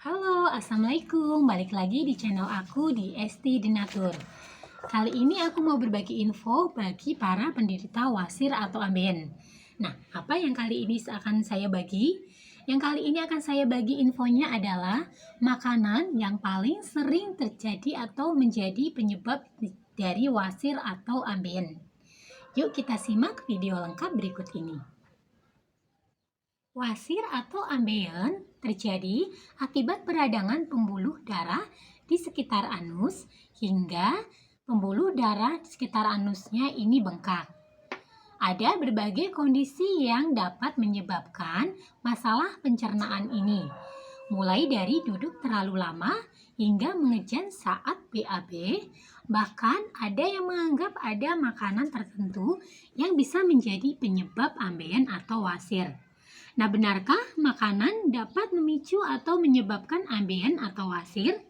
Halo, Assalamualaikum. Balik lagi di channel aku di ST Denatur. Kali ini aku mau berbagi info bagi para penderita wasir atau ambeien. Nah, apa yang kali ini akan saya bagi? Yang kali ini akan saya bagi infonya adalah makanan yang paling sering terjadi atau menjadi penyebab dari wasir atau ambeien. Yuk kita simak video lengkap berikut ini. Wasir atau ambeien terjadi akibat peradangan pembuluh darah di sekitar anus hingga pembuluh darah di sekitar anusnya ini bengkak. Ada berbagai kondisi yang dapat menyebabkan masalah pencernaan ini, mulai dari duduk terlalu lama hingga mengejan saat BAB. Bahkan ada yang menganggap ada makanan tertentu yang bisa menjadi penyebab ambeien atau wasir. Nah, benarkah makanan dapat memicu atau menyebabkan ambeien atau wasir?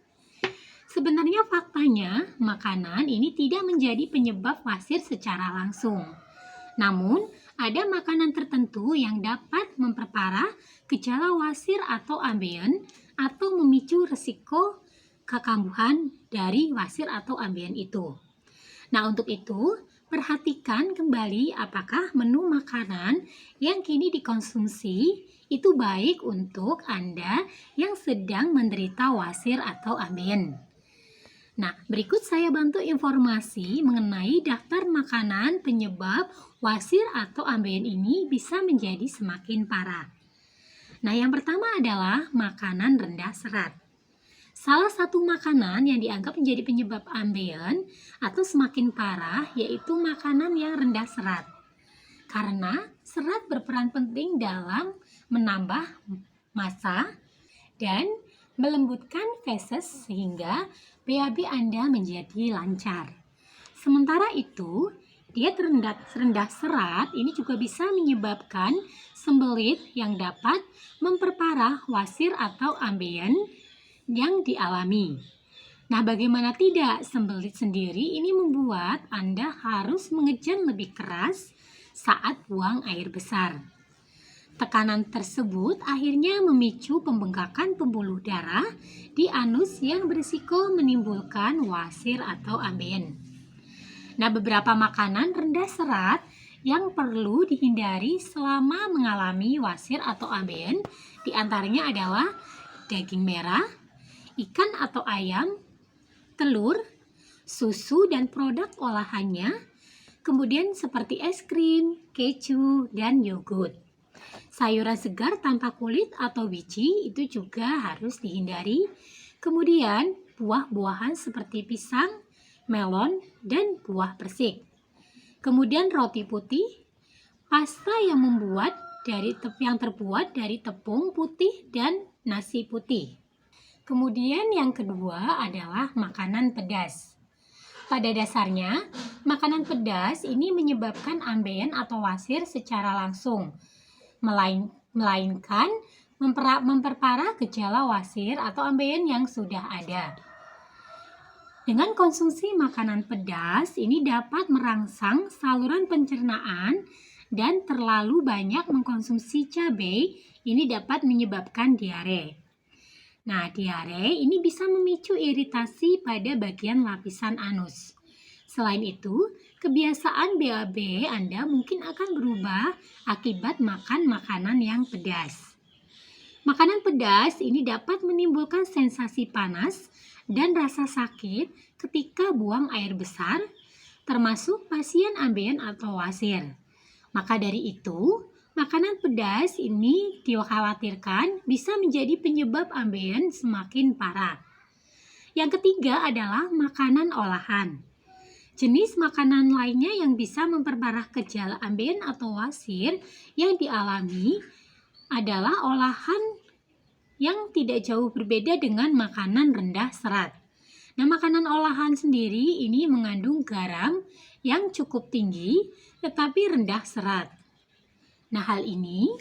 Sebenarnya faktanya, makanan ini tidak menjadi penyebab wasir secara langsung. Namun, ada makanan tertentu yang dapat memperparah gejala wasir atau ambeien atau memicu risiko kekambuhan dari wasir atau ambeien itu. Nah, untuk itu, perhatikan kembali apakah menu makanan yang kini dikonsumsi itu baik untuk Anda yang sedang menderita wasir atau ambeien. Nah, berikut saya bantu informasi mengenai daftar makanan penyebab wasir atau ambeien ini bisa menjadi semakin parah. Nah, yang pertama adalah makanan rendah serat. Salah satu makanan yang dianggap menjadi penyebab ambeien atau semakin parah yaitu makanan yang rendah serat. Karena serat berperan penting dalam menambah massa dan melembutkan feses sehingga BAB Anda menjadi lancar. Sementara itu, diet rendah serat ini juga bisa menyebabkan sembelit yang dapat memperparah wasir atau ambeien yang dialami. Nah, bagaimana tidak, sembelit sendiri ini membuat Anda harus mengejan lebih keras saat buang air besar. Tekanan tersebut akhirnya memicu pembengkakan pembuluh darah di anus yang berisiko menimbulkan wasir atau ambeien. Nah, beberapa makanan rendah serat yang perlu dihindari selama mengalami wasir atau ambeien diantaranya adalah daging merah, ikan atau ayam, telur, susu dan produk olahannya, kemudian seperti es krim, keju, dan yogurt. Sayuran segar tanpa kulit atau biji itu juga harus dihindari. Kemudian buah-buahan seperti pisang, melon, dan buah persik. Kemudian roti putih, pasta yang terbuat dari tepung putih dan nasi putih. Kemudian yang kedua adalah makanan pedas. Pada dasarnya, makanan pedas ini menyebabkan ambeien atau wasir secara langsung, melainkan memperparah gejala wasir atau ambeien yang sudah ada. Dengan konsumsi makanan pedas, ini dapat merangsang saluran pencernaan dan terlalu banyak mengkonsumsi cabai, ini dapat menyebabkan diare. Nah, diare ini bisa memicu iritasi pada bagian lapisan anus. Selain itu, kebiasaan BAB Anda mungkin akan berubah akibat makan makanan yang pedas. Makanan pedas ini dapat menimbulkan sensasi panas dan rasa sakit ketika buang air besar, termasuk pasien ambeien atau wasir. Maka dari itu, makanan pedas ini dikhawatirkan bisa menjadi penyebab ambeien semakin parah. Yang ketiga adalah makanan olahan. Jenis makanan lainnya yang bisa memperparah gejala ambeien atau wasir yang dialami adalah olahan yang tidak jauh berbeda dengan makanan rendah serat. Nah, makanan olahan sendiri ini mengandung garam yang cukup tinggi tetapi rendah serat. Nah, hal ini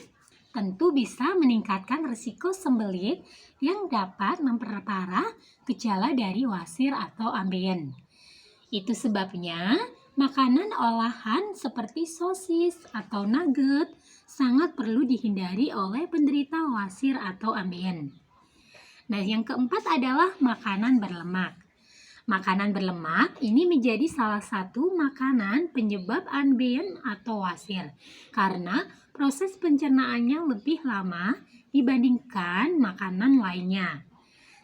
tentu bisa meningkatkan risiko sembelit yang dapat memperparah gejala dari wasir atau ambeien. Itu sebabnya makanan olahan seperti sosis atau nugget sangat perlu dihindari oleh penderita wasir atau ambeien. Nah, yang keempat adalah makanan berlemak. Makanan berlemak ini menjadi salah satu makanan penyebab unbean atau wasir karena proses pencernaannya lebih lama dibandingkan makanan lainnya.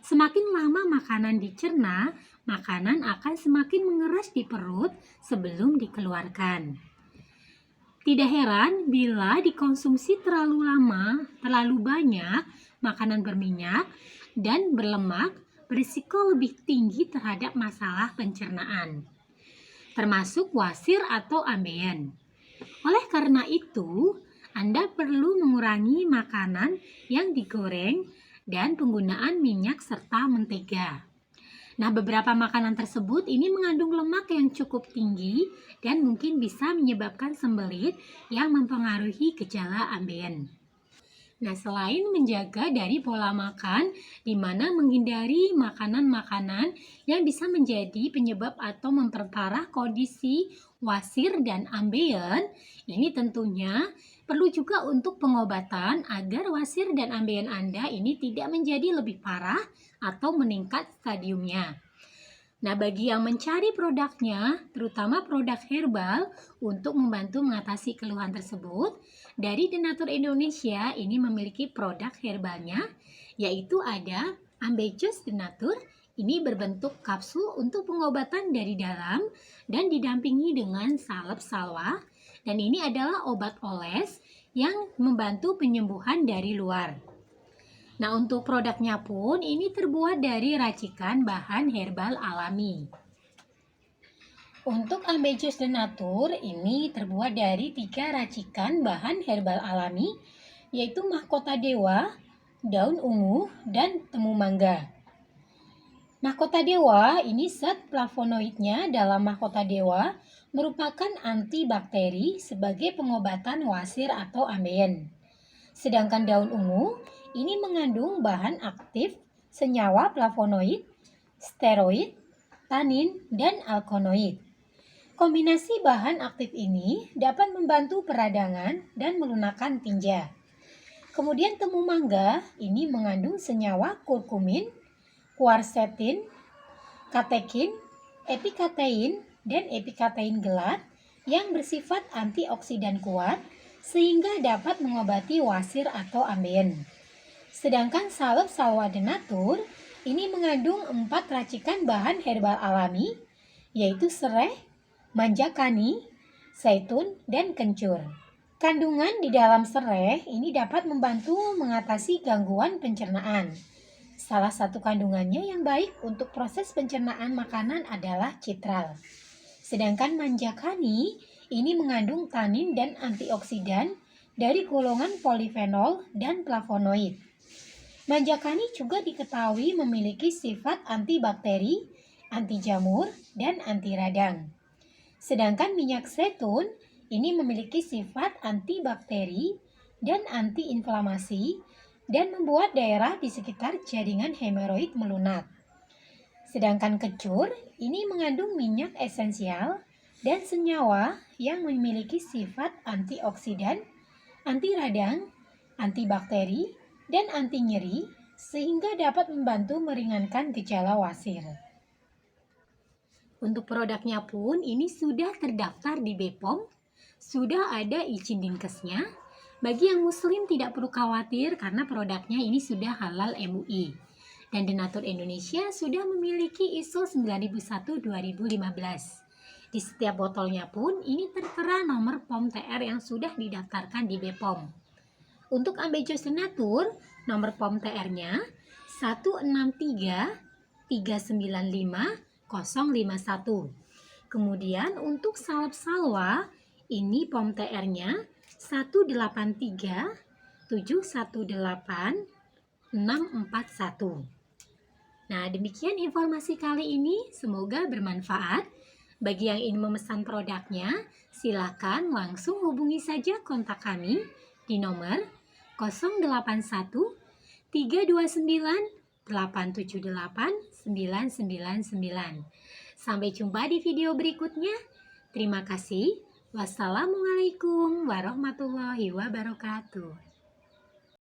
Semakin lama makanan dicerna, makanan akan semakin mengeras di perut sebelum dikeluarkan. Tidak heran bila dikonsumsi terlalu lama, terlalu banyak makanan berminyak dan berlemak berisiko lebih tinggi terhadap masalah pencernaan, termasuk wasir atau ambeien. Oleh karena itu, Anda perlu mengurangi makanan yang digoreng dan penggunaan minyak serta mentega. Nah, beberapa makanan tersebut ini mengandung lemak yang cukup tinggi dan mungkin bisa menyebabkan sembelit yang mempengaruhi gejala ambeien. Nah, selain menjaga dari pola makan, di mana menghindari makanan-makanan yang bisa menjadi penyebab atau memperparah kondisi wasir dan ambeien, ini tentunya perlu juga untuk pengobatan agar wasir dan ambeien Anda ini tidak menjadi lebih parah atau meningkat stadiumnya. Nah, bagi yang mencari produknya, terutama produk herbal untuk membantu mengatasi keluhan tersebut, dari Denatur Indonesia ini memiliki produk herbalnya, yaitu ada Ambejos Denatur. Ini berbentuk kapsul untuk pengobatan dari dalam dan didampingi dengan salep salwa. Dan ini adalah obat oles yang membantu penyembuhan dari luar. Nah, untuk produknya pun ini terbuat dari racikan bahan herbal alami. Untuk Ambejos Denatur ini terbuat dari 3 racikan bahan herbal alami, yaitu mahkota dewa, daun ungu, dan temu mangga. Mahkota dewa ini zat flavonoidnya dalam mahkota dewa merupakan antibakteri sebagai pengobatan wasir atau ambeien. Sedangkan daun ungu ini mengandung bahan aktif senyawa flavonoid, steroid, tanin, dan alkaloid. Kombinasi bahan aktif ini dapat membantu peradangan dan melunakkan tinja. Kemudian temu mangga ini mengandung senyawa kurkumin, quercetin, katekin, epikatein, dan epikatein gelat yang bersifat antioksidan kuat sehingga dapat mengobati wasir atau ambeien. Sedangkan salep salwa Denatur ini mengandung 4 racikan bahan herbal alami, yaitu sereh, manjakani, zaitun, dan kencur. Kandungan di dalam sereh ini dapat membantu mengatasi gangguan pencernaan. Salah satu kandungannya yang baik untuk proses pencernaan makanan adalah citral. Sedangkan manjakani ini mengandung tanin dan antioksidan dari golongan polifenol dan flavonoid. Manjakani juga diketahui memiliki sifat antibakteri, anti jamur, dan anti radang. Sedangkan minyak zaitun ini memiliki sifat antibakteri dan antiinflamasi dan membuat daerah di sekitar jaringan hemoroid melunak. Sedangkan kencur ini mengandung minyak esensial dan senyawa yang memiliki sifat antioksidan, anti radang, antibakteri, dan anti nyeri sehingga dapat membantu meringankan gejala wasir. Untuk produknya pun ini sudah terdaftar di BPOM, sudah ada izin Dinkesnya. Bagi yang muslim tidak perlu khawatir karena produknya ini sudah halal MUI. Dan Denatur Indonesia sudah memiliki ISO 9001-2015. Di setiap botolnya pun ini tertera nomor POM TR yang sudah didaftarkan di BPOM. Untuk Ambejos Denatur, nomor POM TR-nya 163395051. Kemudian untuk salep salwa, ini POM TR-nya 183718641. Nah, demikian informasi kali ini. Semoga bermanfaat. Bagi yang ingin memesan produknya, silakan langsung hubungi saja kontak kami di nomor 081 329 878 999. Sampai jumpa di video berikutnya. Terima kasih. Wassalamualaikum warahmatullahi wabarakatuh.